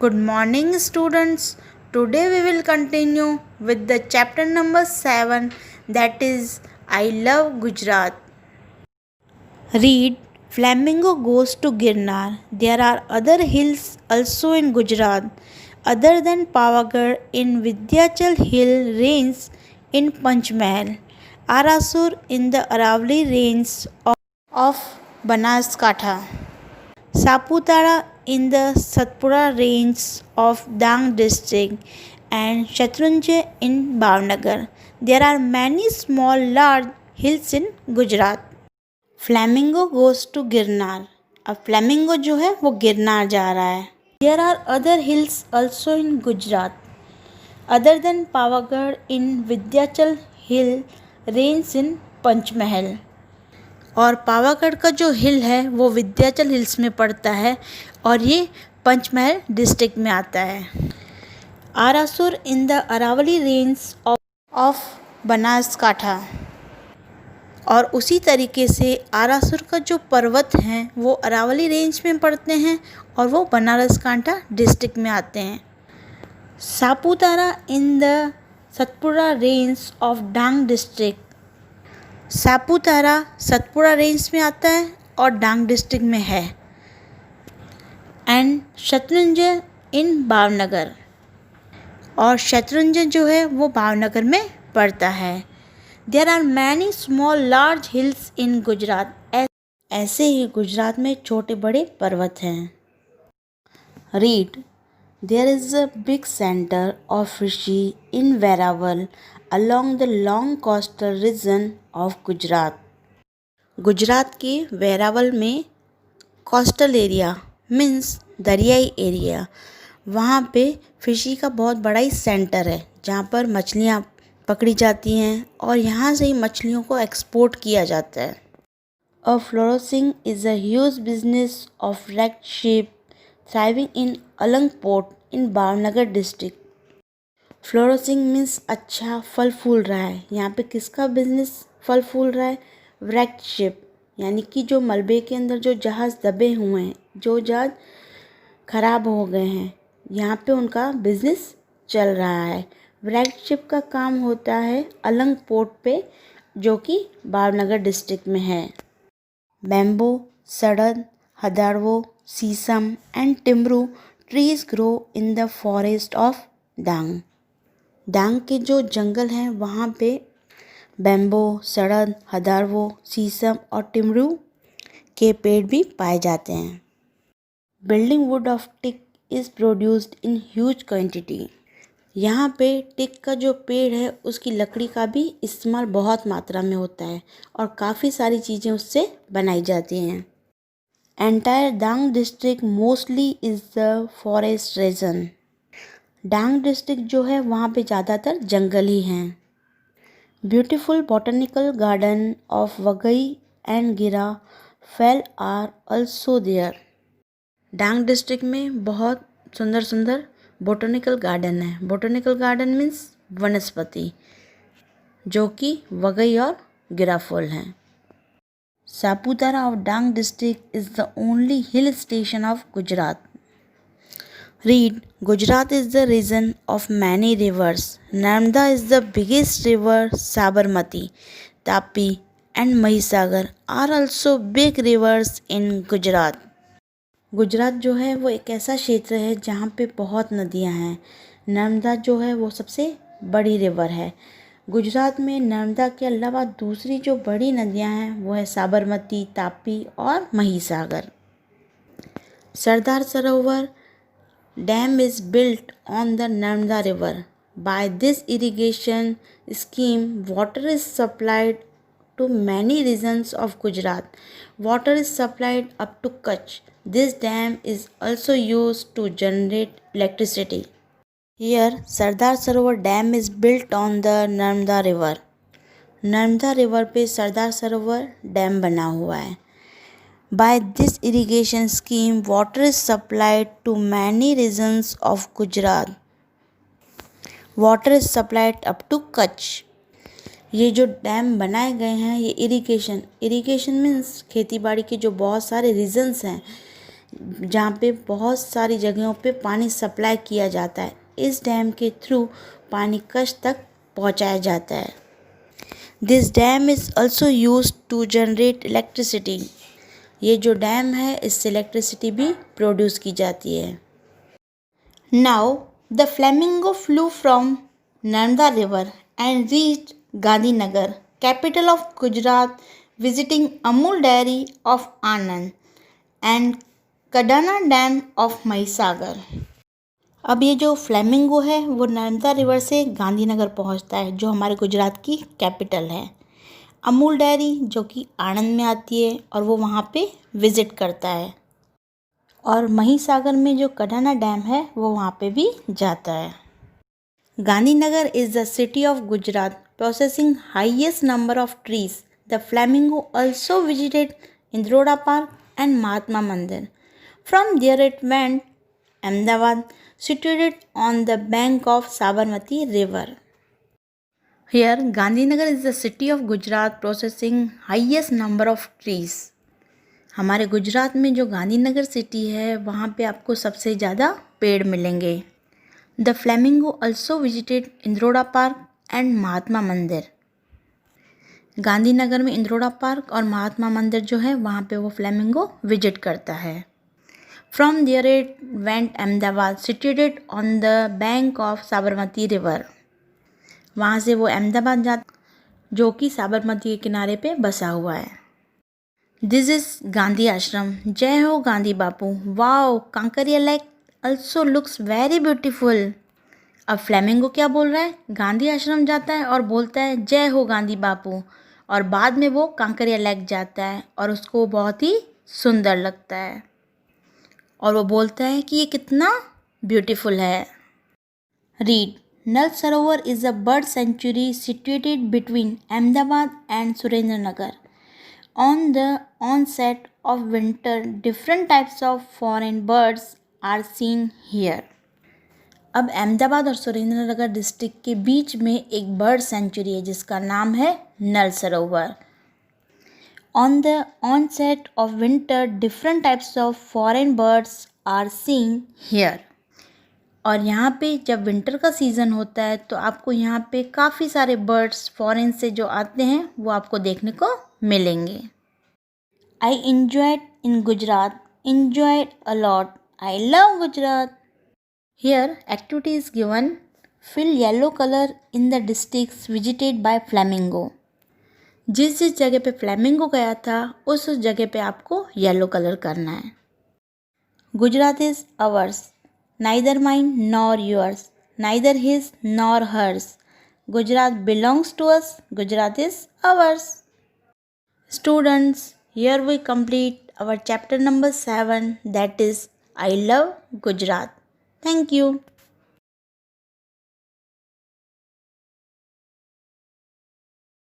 Good morning, students. Today we will continue with the chapter number 7, that is I Love Gujarat. Read Flamingo Goes to Girnar. There are other hills also in Gujarat other than Pavagadh. In Vindhyachal Hill Range in Panchmahal, Arasur in the Aravalli Range of Banaskantha, Saputara in the Satpura range of Dang district, and Shatrunjay in Bhavnagar. There are many small large hills in Gujarat. Flamingo goes to Girnar. अब flamingo जो है वो गिरनार जा रहा है. There are other hills also in Gujarat other than Pavagadh in Vindhyachal hill range in Panchmahal. और पावागढ़ का जो हिल है वो विंध्याचल हिल्स में पड़ता है और ये पंचमहल डिस्ट्रिक्ट में आता है. Arasur in the Aravalli range of Banaskantha. और उसी तरीके से आरासुर का जो पर्वत हैं वो अरावली रेंज में पड़ते हैं और वो बनासकांठा डिस्ट्रिक्ट में आते हैं. Saputara in the Satpura range of Dang district. Saputara Satpura range में आता है और डांग डिस्ट्रिक्ट में है. एंड शत्रुंजय इन भावनगर. और शत्रुंजय जो है वो भावनगर में पड़ता है. There are many small large hills in Gujarat. ऐसे ही गुजरात में छोटे बड़े पर्वत हैं. Read. There is a big center of fishery in Veeraval along the long coastal region of Gujarat. Gujarat के वेरावल में कोस्टल एरिया मीन्स दरियाई एरिया, वहाँ पे फिशी का बहुत बड़ा ही सेंटर है जहाँ पर मछलियाँ पकड़ी जाती हैं और यहाँ से ही मछलियों को एक्सपोर्ट किया जाता है. A flourishing is a huge business of wrecked ship thriving in Alang port in Bhavnagar district. Flourishing means अच्छा फल फूल रहा है. यहाँ पे किसका बिजनेस फल फूल रहा है? wrecked शिप, यानी कि जो मलबे के अंदर जो जहाज़ दबे हुए हैं, जो जहाज़ ख़राब हो गए हैं, यहाँ पे उनका बिजनेस चल रहा है. wrecked शिप का काम होता है अलंग पोर्ट पे जो कि भावनगर डिस्ट्रिक्ट में है. बैम्बो, सड़न, हदारवो, सीसम एंड टिम्बरू trees grow in the forest of Dang. Dang के जो जंगल हैं वहाँ पे बैम्बो, सड़न, हदारवो, सीसम और टिम्बरू के पेड़ भी पाए जाते हैं. Building would of tick is produced in huge quantity. यहाँ पे टिक का जो पेड़ है उसकी लकड़ी का भी इस्तेमाल बहुत मात्रा में होता है और काफ़ी सारी चीज़ें उससे बनाई जाती हैं. Entire Dang district mostly is the forest region. Dang district जो है वहाँ पे ज़्यादातर जंगल ही हैं. Beautiful botanical garden of Waghai and Gira falls are also there. Dang district में बहुत सुंदर सुंदर बोटनिकल गार्डन है. बोटनिकल गार्डन मीन्स वनस्पति, जो कि वगई और गिराफुल हैं. Saputara of Dang district is the only hill station of Gujarat. Read. Gujarat is the region of many reverse. Narmada is the biggest river. Sabarmati, Tapi and Mahisagar are also big rivers in Gujarat. Gujarat जो है वो एक ऐसा क्षेत्र है जहाँ पे बहुत नदियाँ हैं. नर्मदा जो है वो सबसे बड़ी रिवर है. गुजरात में नर्मदा के अलावा दूसरी जो बड़ी नदियाँ हैं वो है साबरमती, तापी और Mahisagar. Sardar Sarovar dam is built on the Narmada river. By this irrigation scheme water is supplied to many regions of Gujarat. Water is supplied up to Kutch. This dam is also used to generate electricity. Here, Sardar Sarovar Dam is built on the Narmada River. Narmada river पे सरदार Sarovar dam बना हुआ है. By this irrigation scheme, water is supplied to many regions of Gujarat. Water is supplied up to Kutch. ये जो dam बनाए गए हैं ये इरिगेशन मीन्स खेती बाड़ी के जो बहुत सारे रीजन्स हैं जहाँ पे बहुत सारी जगहों पे पानी सप्लाई किया जाता है। इस डैम के थ्रू पानी कच्छ तक पहुँचाया जाता है। This dam is also use to generate electricity. ये जो डैम है इससे इलेक्ट्रिसिटी भी प्रोड्यूस की जाती है। Now the flamingo flu from Narmada river and reached Gandhinagar, capital of Gujarat, visiting Amul dairy of Anand and Kadana dam of Mahisagar. अब ये जो फ्लेमिंगो है वो नर्मदा रिवर से गांधीनगर पहुंचता है, जो हमारे गुजरात की कैपिटल है। अमूल डेयरी जो कि आनंद में आती है और वो वहाँ पे विज़िट करता है, और महिसागर में जो कडाना डैम है वो वहाँ पे भी जाता है। Gandhinagar is the city of Gujarat processing highest number of trees. The flamingo also visited Indroda park and Mahatma Mandir. From there it went Ahmedabad, situated on the bank of Sabarmati river. Here, Gandhinagar is the city of Gujarat processing highest number of trees. हमारे गुजरात में जो Gandhinagar city है वहाँ पे आपको सबसे ज़्यादा पेड़ मिलेंगे। The flamingo also visited Indroda park and Mahatma Mandir. Gandhinagar में इंद्रोड़ा पार्क और महात्मा मंदिर जो है वहाँ पे वो फ्लेमिंगो विजिट करता है। From there it went Ahmedabad, situated on the bank of Sabarmati river. वहाँ से वो अहमदाबाद जाता, जो कि साबरमती के किनारे पे बसा हुआ है। This is Gandhi Ashram. जय हो Gandhi Bapu. Wow, Kankaria lake also looks very beautiful. अब फ्लेमिंगो क्या बोल रहा है, गांधी आश्रम जाता है और बोलता है जय हो गांधी बापू, और बाद में वो कांकरिया लेक जाता है और उसको बहुत ही सुंदर लगता है और वो बोलता है कि ये कितना ब्यूटीफुल है। Read, Nal Sarovar is a bird sanctuary situated between Ahmedabad and Surendranagar. On the onset of winter different types of foreign birds are seen here. अब अहमदाबाद और सुरेंद्र नगर डिस्ट्रिक्ट के बीच में एक बर्ड सेंचुरी है जिसका नाम है नल सरोवर। On the onset of winter, different types of foreign birds are seen here. और यहाँ पे जब विंटर का सीज़न होता है तो आपको यहाँ पे काफ़ी सारे बर्ड्स फॉरेन से जो आते हैं वो आपको देखने को मिलेंगे। I enjoyed in Gujarat, enjoyed a lot. I love Gujarat. Here activity is given. Fill yellow color in the districts visited by flamingo. जिस जिस जगह पे फ्लेमिंगो गया था उस जगह पे आपको येलो कलर करना है। Gujarat is ours, neither mine nor yours, neither his nor hers. Gujarat belongs to us, Gujarat is ours. Students, here we complete our chapter number 7, that is I love Gujarat. Thank you.